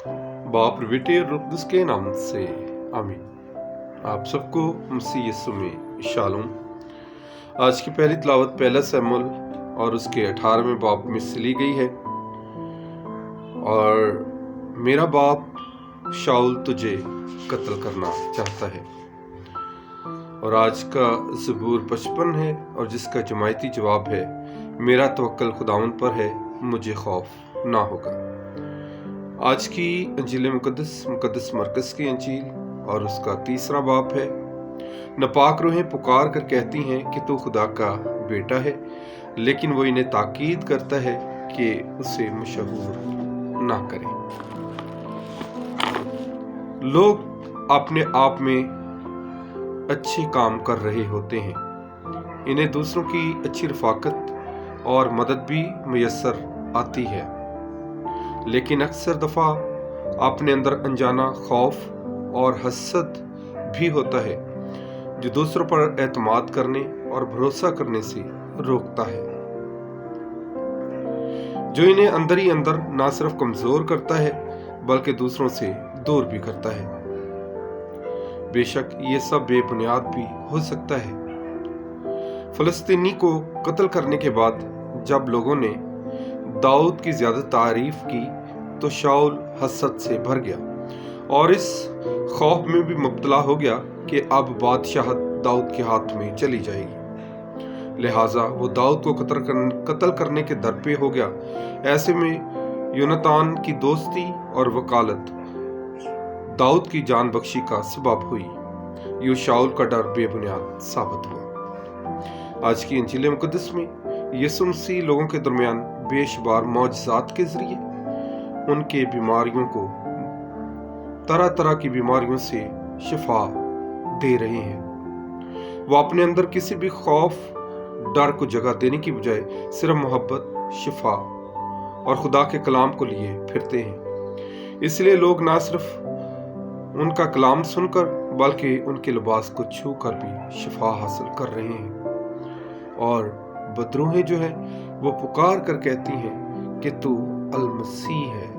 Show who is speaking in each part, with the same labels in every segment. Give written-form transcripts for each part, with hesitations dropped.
Speaker 1: बाप और बेटे और रूह कुद्दुस के नाम से आमीन। आप सबको मसीह यीशु में शालोम। आज की पहली तिलावत पहला शमूएल और उसके 18वें बाब में से ली गई है। और मेरा बाप शाऊल तुझे कत्ल करना चाहता है। और आज का ज़बूर 55 है और जिसका जमायती जवाब है, मेरा तवक्कल खुदावंद पर है, मुझे खौफ ना होगा। आज की अंजील मुकद्दस मरकज़ की अंजील और उसका तीसरा बाब है। नापाक रूहें पुकार कर कहती हैं कि तू खुदा का बेटा है, लेकिन वो इन्हें ताकीद करता है कि उसे मशहूर ना करें। लोग अपने आप में अच्छे काम कर रहे होते हैं, इन्हें दूसरों की अच्छी रफाकत और मदद भी मुयस्सर आती है, लेकिन अक्सर दफ़ा अपने अंदर अनजाना खौफ और हसद भी होता है जो दूसरों पर एतमाद करने और भरोसा करने से रोकता है, जो इन्हें अंदर ही अंदर ना सिर्फ कमजोर करता है बल्कि दूसरों से दूर भी करता है। बेशक ये सब बेबुनियाद भी हो सकता है। फलस्तीनी को कत्ल करने के बाद जब लोगों ने दाऊद की ज्यादा तारीफ की तो शाऊल हसद से भर गया और इस खौफ में भी मुब्तला हो गया कि अब बादशाहत दाऊद के हाथ में चली जाएगी। लिहाजा वो दाऊद को कत्ल करने के दर पे हो गया। ऐसे में योनातान की दोस्ती और वकालत दाऊद की जान बख्शी का सबब हुई। यूं शाऊल का डर बेबुनियाद साबित हुआ। आज की इंजील मुकद्दस में यीशु मसीह लोगों के दरमियान बेशुमार मौजज़ात के जरिए उनके बीमारियों को, तरह तरह की बीमारियों से शिफा दे रहे हैं। वो अपने अंदर किसी भी खौफ, डर को जगह देने की बजाय सिर्फ मोहब्बत, शिफा और खुदा के कलाम को लिए फिरते हैं। इसलिए लोग ना सिर्फ उनका कलाम सुनकर बल्कि उनके लिबास को छू कर भी शिफा हासिल कर रहे हैं। और बदरूहें जो है वो पुकार कर कहती हैं कि तू अल मसीह है,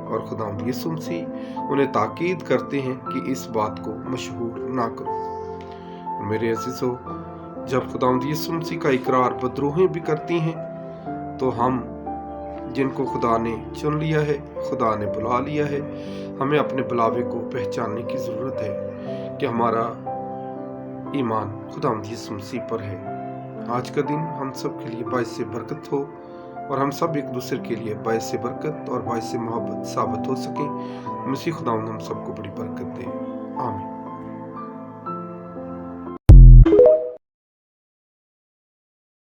Speaker 1: और खुदा यीशु मसीह उन्हें ताकीद करते हैं कि इस बात को मशहूर ना करो। मेरे अज़ीज़ों, जब खुदा यीशु मसीह का इकरार बदरूहें भी करती हैं तो हम जिनको खुदा ने चुन लिया है, खुदा ने बुला लिया है, हमें अपने बुलावे को पहचानने की ज़रूरत है कि हमारा ईमान खुदा यीशु मसीह पर है। आज का दिन हम सब के लिए बाइस से बरकत हो और हम सब एक दूसरे के लिए बाइस से बरकत और बाइस से मोहब्बत साबित हो सके। मसीह खुदा हम सबको बड़ी बरकत दे। आमीन।